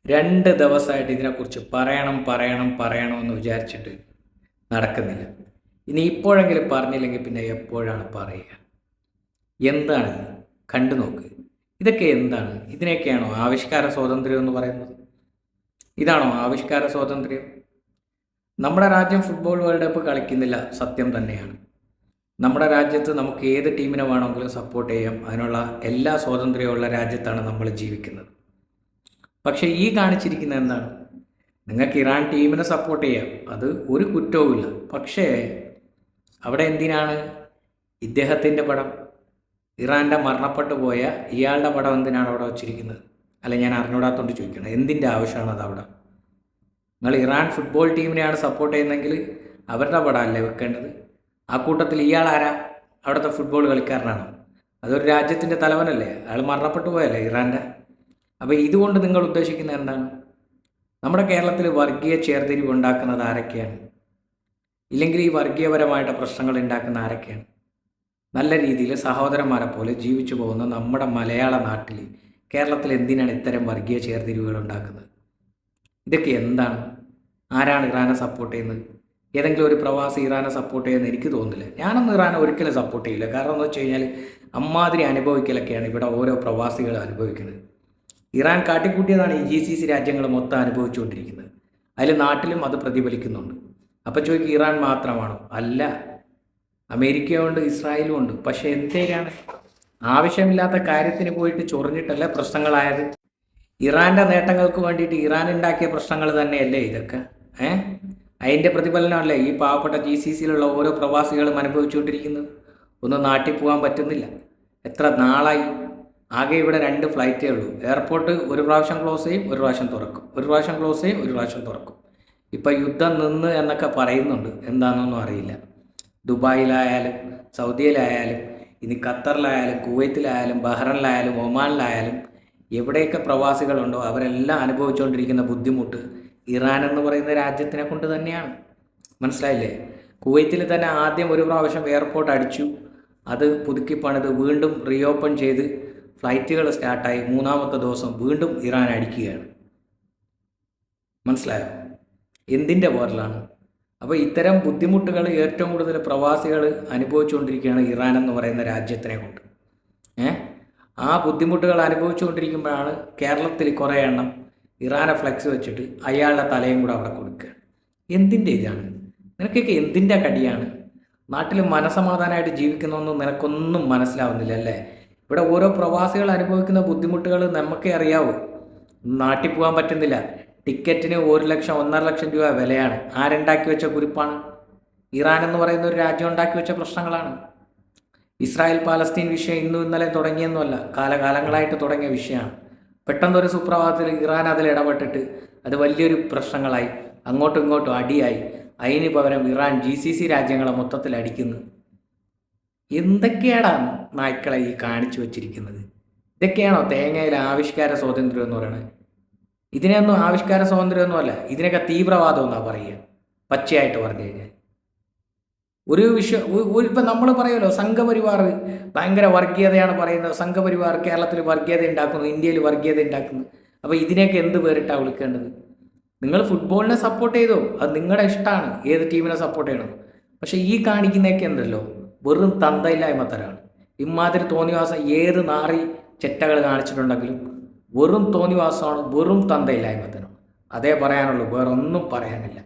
2 ദിവസമായിട്ട് ഇതിനെക്കുറിച്ച് പറയണമെന്ന് വിചാരിച്ചിട്ട് നടക്കുന്നില്ല. ഇനി ഇപ്പോഴെങ്കിലും പറഞ്ഞില്ലെങ്കിൽ പിന്നെ എപ്പോഴാണ് പറയുക? എന്താണിത്? കണ്ടു നോക്ക്. ഇതൊക്കെ എന്താണ്? ഇതിനെയൊക്കെയാണോ ആവിഷ്കാര സ്വാതന്ത്ര്യം എന്ന് പറയുന്നത്? ഇതാണോ ആവിഷ്കാര സ്വാതന്ത്ര്യം? നമ്മുടെ രാജ്യം ഫുട്ബോൾ വേൾഡ് കപ്പ് കളിക്കുന്നില്ല, സത്യം തന്നെയാണ്. നമ്മുടെ രാജ്യത്ത് നമുക്ക് ഏത് ടീമിനെ വേണമെങ്കിലും സപ്പോർട്ട് ചെയ്യാം. അതിനുള്ള എല്ലാ സ്വാതന്ത്ര്യമുള്ള രാജ്യത്താണ് നമ്മൾ ജീവിക്കുന്നത്. പക്ഷേ ഈ കാണിച്ചിരിക്കുന്നത് എന്താണ്? നിങ്ങൾക്ക് ഇറാൻ ടീമിനെ സപ്പോർട്ട് ചെയ്യാം, അത് ഒരു കുറ്റവുമില്ല. പക്ഷേ അവിടെ എന്തിനാണ് ഇദ്ദേഹത്തിൻ്റെ പടം, ഇറാൻ്റെ മരണപ്പെട്ടു പോയ ഇയാളുടെ പടം എന്തിനാണ് അവിടെ വച്ചിരിക്കുന്നത്? അല്ല, ഞാൻ അറിഞ്ഞൂടാത്തോണ്ട് ചോദിക്കണം, എന്തിൻ്റെ ആവശ്യമാണ് അത് അവിടെ? നിങ്ങൾ ഇറാൻ ഫുട്ബോൾ ടീമിനെയാണ് സപ്പോർട്ട് ചെയ്യുന്നതെങ്കിൽ അവരുടെ പടമല്ലേ വെക്കേണ്ടത്? ആ കൂട്ടത്തിൽ ഇയാൾ ആരാ? അവിടുത്തെ ഫുട്ബോൾ കളിക്കാരനാണോ? അതൊരു രാജ്യത്തിൻ്റെ തലവനല്ലേ? അയാൾ മരണപ്പെട്ടു പോയല്ലേ ഇറാൻ്റെ? അപ്പോൾ ഇതുകൊണ്ട് നിങ്ങൾ ഉദ്ദേശിക്കുന്നത് എന്താണ്? നമ്മുടെ കേരളത്തിൽ വർഗീയ ചേർതിരിവ് ഉണ്ടാക്കുന്നത് ആരൊക്കെയാണ്? ഇല്ലെങ്കിൽ ഈ വർഗീയപരമായിട്ട് പ്രശ്നങ്ങൾ ഉണ്ടാക്കുന്ന ആരൊക്കെയാണ്? നല്ല രീതിയിൽ സഹോദരന്മാരെ പോലെ ജീവിച്ചു പോകുന്ന നമ്മുടെ മലയാള നാട്ടിൽ, കേരളത്തിൽ എന്തിനാണ് ഇത്തരം വർഗീയ ചേർതിരിവുകൾ ഉണ്ടാക്കുന്നത്? ഇതൊക്കെ എന്താണ്? ആരാണ് ഇറാനെ സപ്പോർട്ട് ചെയ്യുന്നത്? ഏതെങ്കിലും ഒരു പ്രവാസി ഇറാനെ സപ്പോർട്ട് ചെയ്യുമെന്ന് എനിക്ക് തോന്നുന്നില്ല. ഞാനൊന്നും ഇറാനെ ഒരിക്കലും സപ്പോർട്ട് ചെയ്യില്ല. കാരണം എന്ന് വെച്ച് കഴിഞ്ഞാൽ അമ്മാതിരി അനുഭവിക്കലൊക്കെയാണ് ഇവിടെ ഓരോ പ്രവാസികളും അനുഭവിക്കുന്നത്. ഇറാൻ കാട്ടിക്കൂട്ടിയതാണ് ഈ GCC രാജ്യങ്ങൾ മൊത്തം അനുഭവിച്ചുകൊണ്ടിരിക്കുന്നത്. അതിൽ നാട്ടിലും അത് പ്രതിഫലിക്കുന്നുണ്ട്. അപ്പോൾ ചോദിക്കും, ഇറാൻ മാത്രമാണോ? അല്ല, അമേരിക്കയുണ്ട്, ഇസ്രായേലും ഉണ്ട്. പക്ഷേ എന്തേരാണ് ആവശ്യമില്ലാത്ത കാര്യത്തിന് പോയിട്ട് ചൊറിഞ്ഞിട്ടല്ല പ്രശ്നങ്ങളായത്? ഇറാൻ്റെ നേട്ടങ്ങൾക്ക് വേണ്ടിയിട്ട് ഇറാൻ ഉണ്ടാക്കിയ പ്രശ്നങ്ങൾ തന്നെയല്ലേ ഇതൊക്കെ? അതിൻ്റെ പ്രതിഫലനമല്ലേ ഈ പാവപ്പെട്ട GCCയിലുള്ള ഓരോ പ്രവാസികളും അനുഭവിച്ചുകൊണ്ടിരിക്കുന്നത്? ഒന്നും നാട്ടിൽ പോകാൻ പറ്റുന്നില്ല. എത്ര നാളായി? ആകെ ഇവിടെ 2 ഫ്ലൈറ്റേ ഉള്ളൂ. എയർപോർട്ട് ഒരു പ്രാവശ്യം ക്ലോസ് ചെയ്യും, ഒരു പ്രാവശ്യം തുറക്കും, ഒരു പ്രാവശ്യം ക്ലോസ് ചെയ്യും, ഒരു പ്രാവശ്യം തുറക്കും. ഇപ്പം യുദ്ധം നിന്ന് എന്നൊക്കെ പറയുന്നുണ്ട്, എന്താണെന്നൊന്നും അറിയില്ല. ദുബായിലായാലും സൗദിയിലായാലും ഇനി ഖത്തറിലായാലും കുവൈത്തിലായാലും ബഹ്റൈനിലായാലും ഒമാനിലായാലും എവിടെയൊക്കെ പ്രവാസികളുണ്ടോ അവരെല്ലാം അനുഭവിച്ചുകൊണ്ടിരിക്കുന്ന ബുദ്ധിമുട്ട് ഇറാൻ എന്ന് പറയുന്ന രാജ്യത്തിനെ കൊണ്ട് തന്നെയാണ്. മനസ്സിലായില്ലേ? കുവൈത്തിൽ തന്നെ ആദ്യം ഒരു പ്രാവശ്യം എയർപോർട്ട് അടിച്ചു, അത് പുതുക്കി പണിത് വീണ്ടും റീഓപ്പൺ ചെയ്ത് ഫ്ലൈറ്റുകൾ സ്റ്റാർട്ടായി. 3-ാമത്തെ ദിവസം വീണ്ടും ഇറാൻ അടിക്കുകയാണ്. മനസ്സിലായോ? എന്തിൻ്റെ പേരിലാണ്? അപ്പോൾ ഇത്തരം ബുദ്ധിമുട്ടുകൾ ഏറ്റവും കൂടുതൽ പ്രവാസികൾ അനുഭവിച്ചുകൊണ്ടിരിക്കുകയാണ് ഇറാൻ എന്ന് പറയുന്ന രാജ്യത്തിനെ കൊണ്ട്. ആ ബുദ്ധിമുട്ടുകൾ അനുഭവിച്ചുകൊണ്ടിരിക്കുമ്പോഴാണ് കേരളത്തിൽ കുറേ എണ്ണം ഇറാനെ ഫ്ലെക്സ് വെച്ചിട്ട് അയാളുടെ തലയും കൂടെ അവിടെ കൊടുക്കുക. എന്തിൻ്റെ ഇതാണ്? നിനക്കൊക്കെ എന്തിൻ്റെ കടിയാണ്? നാട്ടിൽ മനസമാധാനമായിട്ട് ജീവിക്കുന്നൊന്നും നിനക്കൊന്നും മനസ്സിലാവുന്നില്ല അല്ലേ? ഇവിടെ ഓരോ പ്രവാസികൾ അനുഭവിക്കുന്ന ബുദ്ധിമുട്ടുകൾ നമുക്കേ അറിയാവൂ. നാട്ടിൽ പോകാൻ പറ്റുന്നില്ല. ടിക്കറ്റിന് 1 ലക്ഷം 1.5 ലക്ഷം രൂപ വിലയാണ്. ആരുണ്ടാക്കി വെച്ച കുറിപ്പാണ്? ഇറാൻ എന്ന് പറയുന്ന ഒരു രാജ്യം ഉണ്ടാക്കി വെച്ച പ്രശ്നങ്ങളാണ്. ഇസ്രായേൽ പാലസ്തീൻ വിഷയം ഇന്നും ഇന്നലെ തുടങ്ങിയെന്നുമല്ല, കാലകാലങ്ങളായിട്ട് തുടങ്ങിയ വിഷയമാണ്. പെട്ടെന്നൊരു സുപ്രഭാതത്തിൽ ഇറാൻ അതിൽ ഇടപെട്ടിട്ട് അത് വലിയൊരു പ്രശ്നങ്ങളായി, അങ്ങോട്ടും ഇങ്ങോട്ടും അടിയായി. അതിന് പകരം ഇറാൻ GCC രാജ്യങ്ങളെ മൊത്തത്തിൽ അടിക്കുന്നു. എന്തൊക്കെയാണ് നായ്ക്കളെ ഈ കാണിച്ചു വച്ചിരിക്കുന്നത്? ഇതൊക്കെയാണോ തേങ്ങയിൽ ആവിഷ്കാര സ്വാതന്ത്ര്യം എന്ന് പറയുന്നത്? ഇതിനെയൊന്നും ആവിഷ്കാര സ്വാതന്ത്ര്യമൊന്നുമല്ല, ഇതിനൊക്കെ തീവ്രവാദം എന്നാണ് പറയുക, പച്ചയായിട്ട് പറഞ്ഞു കഴിഞ്ഞാൽ. ഒരു വിഷയം ഇപ്പം നമ്മൾ പറയുമല്ലോ, സംഘപരിവാർ ഭയങ്കര വർഗീയതയാണ് പറയുന്നത്. സംഘപരിവാർ കേരളത്തിൽ വർഗീയത ഉണ്ടാക്കുന്നു, ഇന്ത്യയിൽ വർഗീയത ഉണ്ടാക്കുന്നു. അപ്പോൾ ഇതിനെയൊക്കെ എന്ത് പേരിട്ടാണ് വിളിക്കേണ്ടത്? നിങ്ങൾ ഫുട്ബോളിനെ സപ്പോർട്ട് ചെയ്തോ, അത് നിങ്ങളുടെ ഇഷ്ടമാണ് ഏത് ടീമിനെ സപ്പോർട്ട് ചെയ്യണം. പക്ഷേ ഈ കാണിക്കുന്നതൊക്കെ ഉണ്ടല്ലോ, വെറും തന്തയില്ലായ്മ തരാണ്. ഇമാതിരി തോന്നിവാസം ഏത് നാറി ചെറ്റകൾ കാണിച്ചിട്ടുണ്ടെങ്കിലും വെറും തോന്നിവാസമാണ്, വെറും തന്തയില്ലായ്മ തരം. അതേ പറയാനുള്ളൂ, വേറൊന്നും പറയാനില്ല.